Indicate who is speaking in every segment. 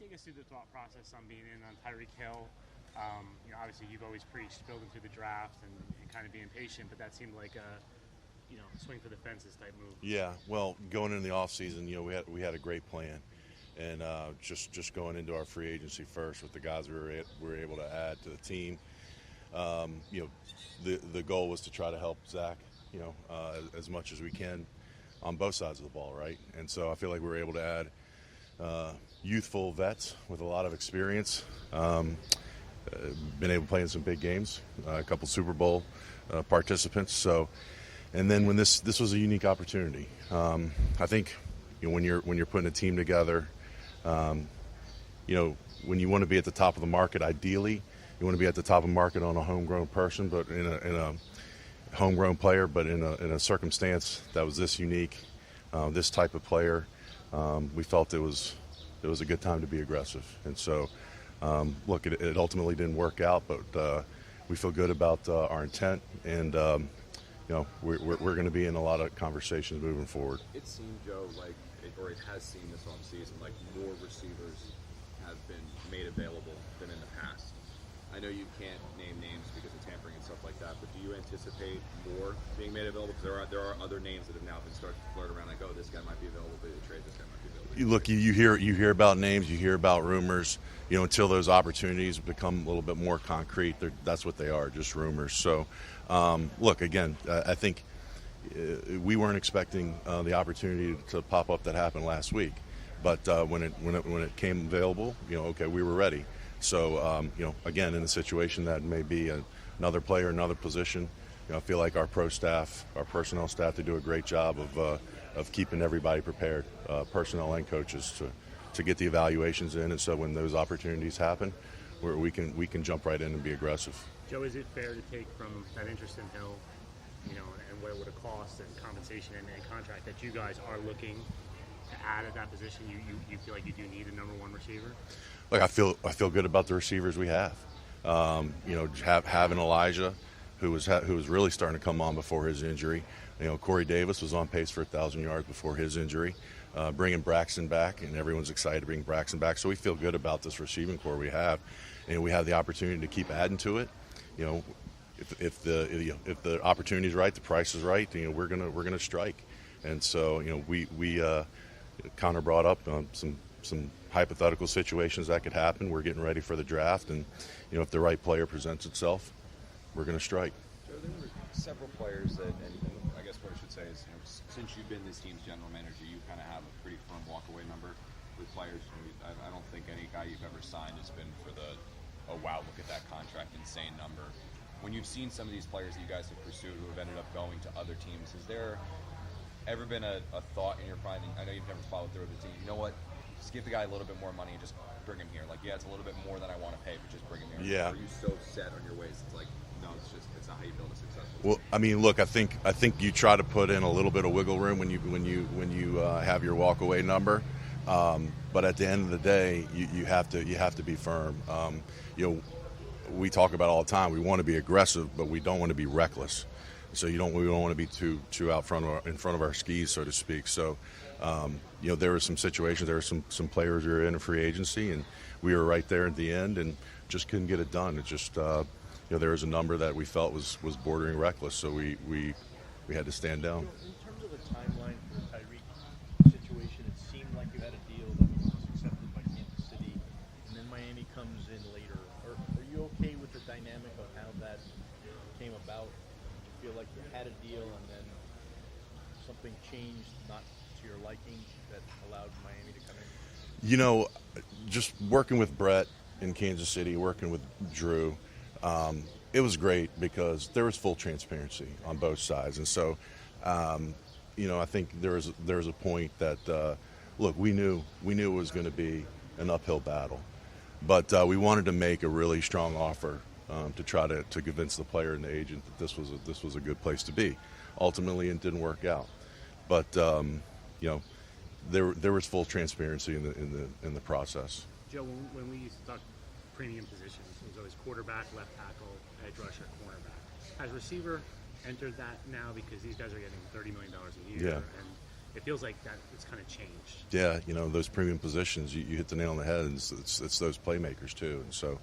Speaker 1: take us through the thought process on being in on Tyreek Hill? Obviously you've always preached building through the draft and kind of being patient, but that seemed like a swing for the fences type move.
Speaker 2: Yeah, well, going into the offseason, we had a great plan, and just going into our free agency first with the guys we were able to add to the team. The goal was to try to help Zach, as much as we can on both sides of the ball, right? And so I feel like we were able to add youthful vets with a lot of experience. Been able to play in some big games, a couple Super Bowl participants. So, and then when this was a unique opportunity, I think when you're putting a team together, when you want to be at the top of the market, ideally you want to be at the top of the market on a homegrown person, but in a homegrown player, but in a circumstance that was this unique, this type of player, we felt it was a good time to be aggressive. And so, look, it ultimately didn't work out, but we feel good about our intent, and we're going to be in a lot of conversations moving forward.
Speaker 3: It seemed, Joe, or it has seemed this offseason, like more receivers have been made available than in the past. I know you can't name names because of tampering and stuff like that, but do you anticipate more being made available? Because there are other names that have now been starting to flirt around, like, oh, this guy might be available, but the trade, this guy might be available.
Speaker 2: Look, you hear about names, you hear about rumors. Until those opportunities become a little bit more concrete, that's what they are, just rumors. So, look, again, I think we weren't expecting the opportunity to pop up that happened last week, but when it came available, okay, we were ready. So, again, in a situation that may be another player, another position, I feel like our pro staff, our personnel staff, they do a great job of keeping everybody prepared, personnel and coaches, to get the evaluations in, and so when those opportunities happen, we can jump right in and be aggressive.
Speaker 1: Joe, is it fair to take from that interest in Hill, and what it would have cost and compensation and contract that you guys are looking to add at that position? You feel like you do need a number one receiver?
Speaker 2: Look, I feel good about the receivers we have. Having Elijah, who was really starting to come on before his injury. Corey Davis was on pace for 1,000 yards before his injury. Bringing Braxton back, and everyone's excited to bring Braxton back. So we feel good about this receiving core we have, and we have the opportunity to keep adding to it. If the opportunity is right, the price is right, we're gonna strike. And so we Connor brought up some hypothetical situations that could happen. We're getting ready for the draft, and if the right player presents itself, we're gonna strike.
Speaker 3: So there were several players that, and I guess what I should say is, since you've been this team's general manager, you kind of have a pretty firm walkaway number with players. I don't think any guy you've ever signed has been for wow, look at that contract, insane number. When you've seen some of these players that you guys have pursued who have ended up going to other teams, has there ever been a thought in your mind? I know you've never followed through with the team. You know what? Just give the guy a little bit more money and just bring him here. Like, yeah, it's a little bit more than I want to pay, but just bring him here.
Speaker 2: Yeah.
Speaker 3: Or are you so set on your ways? It's like, no, it's not how you build a successful team.
Speaker 2: Well, I mean, look, I think you try to put in a little bit of wiggle room when you have your walkaway number, but at the end of the day, you have to be firm. We talk about all the time. We want to be aggressive, but we don't want to be reckless. So we don't want to be too out in front of our skis, so to speak. So, there were some situations. There were some players who were in a free agency, and we were right there at the end, and just couldn't get it done. It just there was a number that we felt was bordering reckless, so we had to stand down.
Speaker 4: In terms of the timeline for the Tyreek situation, it seemed like you had a deal that was accepted by Kansas City, and then Miami comes in later. Are you okay with the dynamic of how that came about? Did you feel like you had a deal and then something changed, not to your liking, that allowed Miami to come in?
Speaker 2: Just working with Brett in Kansas City, working with Drew, it was great because there was full transparency on both sides. And so, I think there was a point that, look, we knew it was going to be an uphill battle. But we wanted to make a really strong offer to try to convince the player and the agent that this was a good place to be. Ultimately, it didn't work out. But, there was full transparency in the process.
Speaker 1: Joe, when we used to talk premium positions, it was always quarterback, left tackle, edge rusher, cornerback. Has receiver entered that now, because these guys are getting $30 million a year?
Speaker 2: Yeah.
Speaker 1: And it feels like that it's kind of changed.
Speaker 2: Yeah, those premium positions, you hit the nail on the head, and it's those playmakers too. And so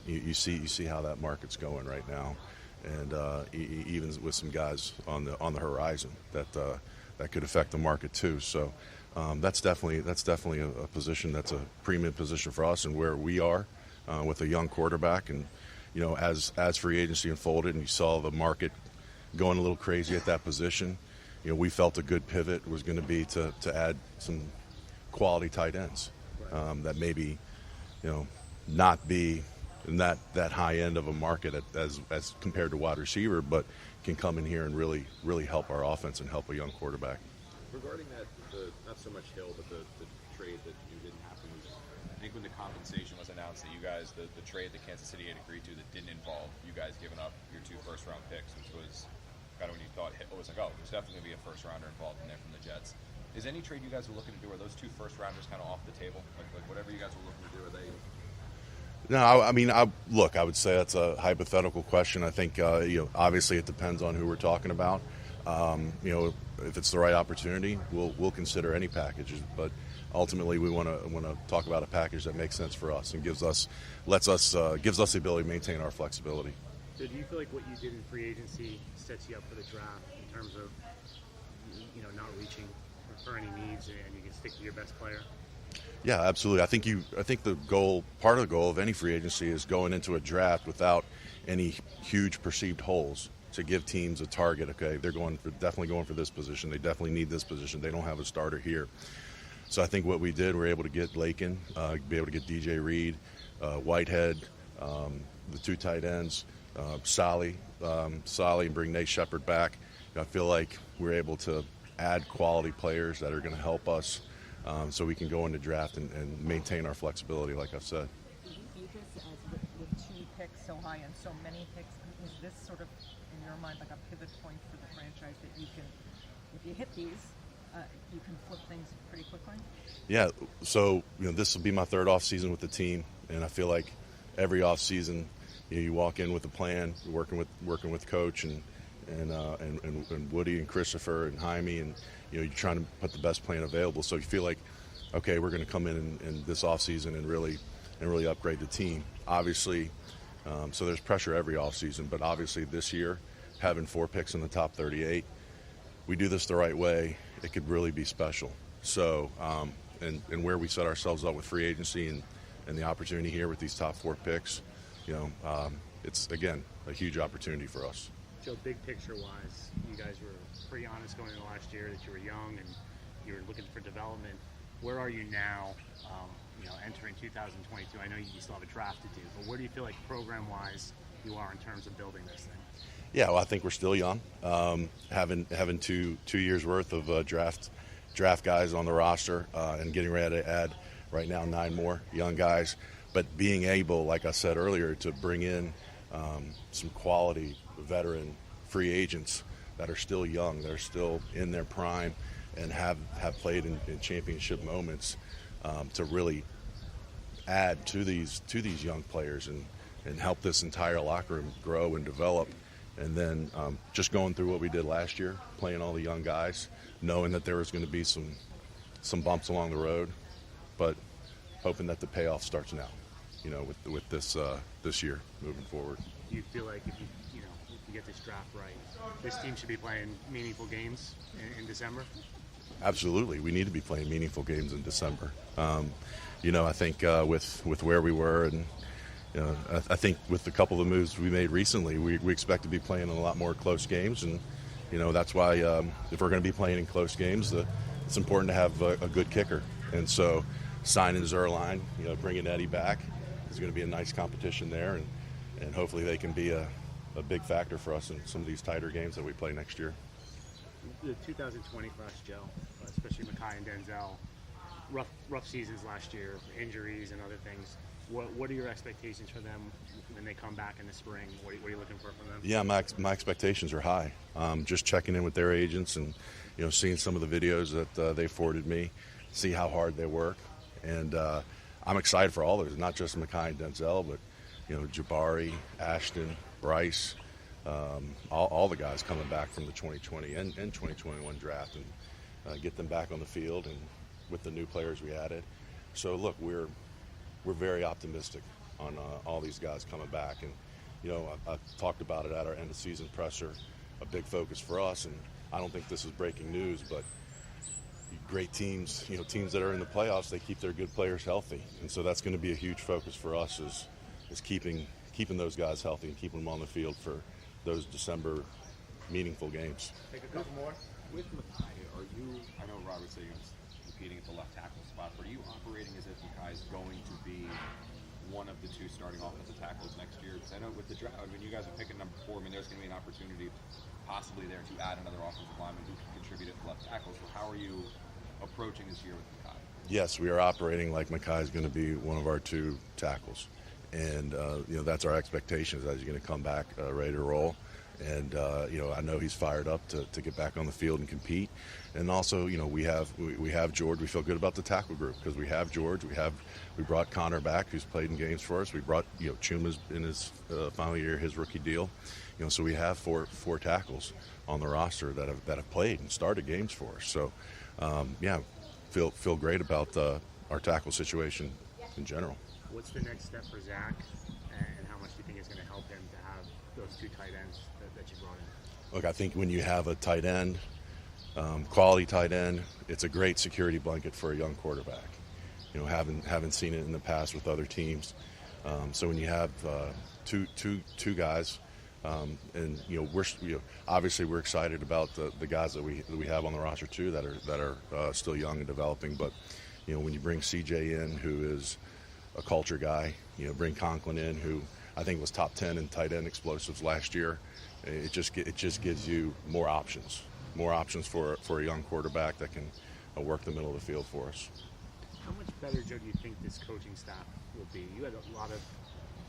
Speaker 2: you see how that market's going right now, and even with some guys on the horizon that could affect the market too. So that's definitely a position that's a premium position for us, and where we are with a young quarterback. And as free agency unfolded and you saw the market going a little crazy at that position, we felt a good pivot was going to be to add some quality tight ends that maybe, not be in that high end of a market as compared to wide receiver, but can come in here and really help our offense and help a young quarterback.
Speaker 3: Regarding that, not so much Hill, but the trade that didn't happen was, I think when the compensation was announced that you guys, the trade that Kansas City had agreed to that didn't involve you guys giving up your 2 first-round picks, which was kind of when you thought it was like, oh, there's definitely going to be a first-rounder involved in there from the Jets. Is any trade you guys are looking to do, are those 2 first-rounders kind of off the table? Like whatever you guys are looking to do, are they?
Speaker 2: No, I mean, I would say that's a hypothetical question. I think, obviously it depends on who we're talking about. If it's the right opportunity, we'll consider any packages. But ultimately, we want to talk about a package that makes sense for us and gives us the ability to maintain our flexibility.
Speaker 1: So do you feel like what you did in free agency sets you up for the draft in terms of, not reaching for any needs, and you can stick to your best player?
Speaker 2: Yeah, absolutely. I think part of the goal of any free agency is going into a draft without any huge perceived holes, to give teams a target. Okay, they're definitely going for this position. They definitely need this position. They don't have a starter here. So I think what we did, we're able to get Lakin, be able to get DJ Reed, Whitehead, the 2 tight ends, Solly, and bring Nate Shepard back. I feel like we're able to add quality players that are going to help us, so we can go into draft and maintain our flexibility, like I've said.
Speaker 5: Do you see this as with 2 picks so high and so many picks? Is this sort of, in your mind, like a pivot point for the franchise that you can, if you hit these, you can flip things pretty quickly? Yeah,
Speaker 2: so this will be my 3rd off season with the team, and I feel like every off season, you walk in with a plan, working with coach and Woody and Christopher and Jaime, and you're trying to put the best plan available. So you feel like, okay, we're going to come in this off season and really upgrade the team. Obviously, so there's pressure every off season, but obviously this year, having 4 picks in the top 38, we do this the right way, it could really be special. So, and where we set ourselves up with free agency and the opportunity here with these top 4 picks, it's, again, a huge opportunity for us.
Speaker 1: So big picture-wise, you guys were pretty honest going into last year that you were young and you were looking for development. Where are you now, entering 2022? I know you still have a draft to do, but where do you feel like program-wise you are in terms of building this thing?
Speaker 2: Yeah, well, I think we're still young. Having two years worth of draft guys on the roster, and getting ready to add right now 9 more young guys. But being able, like I said earlier, to bring in some quality veteran free agents that are still young, that are still in their prime, and have played in championship moments, to really add to these young players and help this entire locker room grow and develop. And then just going through what we did last year, playing all the young guys, knowing that there was going to be some bumps along the road, but hoping that the payoff starts now, with this year moving forward.
Speaker 1: Do you feel like if you get this draft right, this team should be playing meaningful games in December?
Speaker 2: Absolutely, we need to be playing meaningful games in December. I think with where we were, and I think with a couple of the moves we made recently, we expect to be playing in a lot more close games, and that's why if we're going to be playing in close games, it's important to have a good kicker. And so signing Zuerlein, bringing Eddie back is going to be a nice competition there, and hopefully they can be a big factor for us in some of these tighter games that we play next year.
Speaker 1: The 2020 class, Joe, especially Mekhi and Denzel, rough seasons last year, injuries and other things. What are your expectations for them when they come back in the spring? What are you looking for from them?
Speaker 2: Yeah, my expectations are high. Just checking in with their agents and seeing some of the videos that they forwarded me, see how hard they work, and I'm excited for all of it. Not just Mekhi and Denzel, but Jabari, Ashton, Bryce, all the guys coming back from the 2020 and 2021 draft, get them back on the field, and with the new players we added. So look, we're very optimistic on all these guys coming back, and I talked about it at our end of season presser. A big focus for us, and I don't think this is breaking news, but great teams, teams that are in the playoffs, they keep their good players healthy, and so that's going to be a huge focus for us is keeping those guys healthy and keeping them on the field for those December meaningful games.
Speaker 1: Take a couple more.
Speaker 3: With Mackay, I know Robert said you're competing at the left tackle spot, but are you operating as if Mackay is going to be one of the two starting offensive tackles next year? Because I know with the draft, you guys are picking number 4. There's going to be an opportunity possibly there to add another offensive lineman who can contribute at the left tackle. So how are you approaching this year with Mackay?
Speaker 2: Yes, we are operating like Mackay is going to be one of our 2 tackles. And, that's our expectations that he's going to come back ready to roll. And, I know he's fired up to get back on the field and compete. And also, we have George. We feel good about the tackle group because we have George. We brought Connor back, who's played in games for us. We brought, Chuma's in his final year, his rookie deal. So we have four tackles on the roster that have played and started games for us. So, feel great about our tackle situation in general.
Speaker 1: What's the next step for Zach, and how much do you think is going to help him to have those 2 tight ends that you brought in?
Speaker 2: Look, I think when you have a tight end, quality tight end, it's a great security blanket for a young quarterback. Haven't seen it in the past with other teams. So when you have two guys, and obviously we're excited about the guys that we have on the roster too that are still young and developing. But when you bring CJ in, who is a culture guy, bring Conklin in, who I think was top 10 in tight end explosives last year. It just gives you more options for a young quarterback that can work the middle of the field for us.
Speaker 1: How much better, Joe, do you think this coaching staff will be? You had a lot of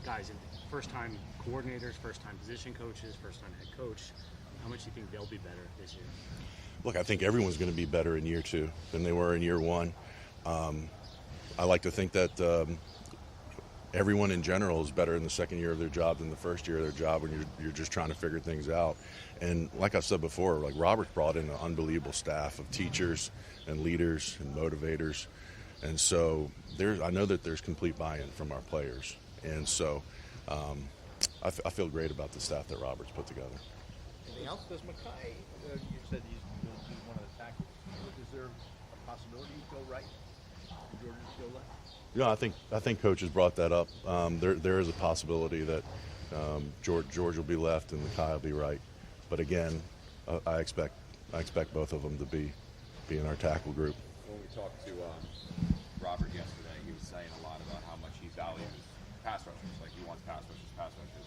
Speaker 1: guys, first-time coordinators, first-time position coaches, first-time head coach. How much do you think they'll be better this year?
Speaker 2: Look, I think everyone's going to be better in year 2 than they were in year 1. I like to think that everyone in general is better in the second year of their job than the first year of their job when you're just trying to figure things out. And like I've said before, like Robert's brought in an unbelievable staff of teachers and leaders and motivators. And so I know that there's complete buy-in from our players. And so I feel great about the staff that Robert's put together.
Speaker 4: Anything else? Does Mackay, you said he's one of the tackles. Is there a possibility he'd go right and George would go left?
Speaker 2: Yeah, I think Coach has brought that up. There is a possibility that George will be left and Mackay will be right. But again, I expect both of them to be in our tackle group.
Speaker 3: When we talked to Robert yesterday, he was saying a lot about how much he values pass rushers. Like he wants pass rushers.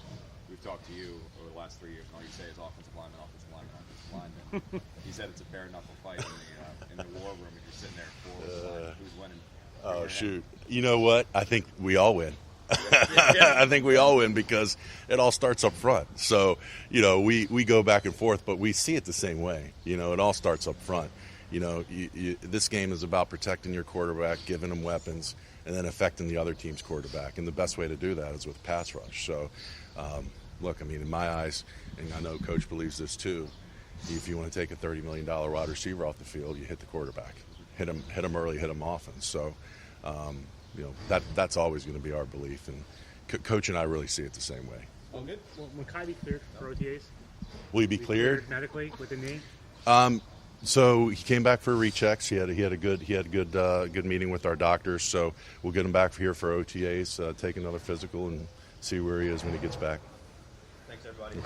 Speaker 3: We've talked to you over the last 3 years, and all you say is offensive lineman. He said it's a bare knuckle fight in the war room, and you're sitting there who's winning.
Speaker 2: Oh, shoot. You know what? I think we all win. I think we all win because it all starts up front. So, we go back and forth, but we see it the same way. It all starts up front. This game is about protecting your quarterback, giving him weapons, and then affecting the other team's quarterback. And the best way to do that is with pass rush. So, look, in my eyes, and I know Coach believes this too, if you want to take a $30 million wide receiver off the field, you hit the quarterback. Hit him early, hit him often. So, that's always going to be our belief. And Coach and I really see it the same way.
Speaker 1: Well, good. Will Mackay be cleared for OTAs?
Speaker 2: Will he be cleared?
Speaker 1: Medically with the knee?
Speaker 2: So he came back for rechecks. He had a good meeting with our doctors. So we'll get him back here for OTAs, take another physical, and see where he is when he gets back.
Speaker 4: Thanks, everybody.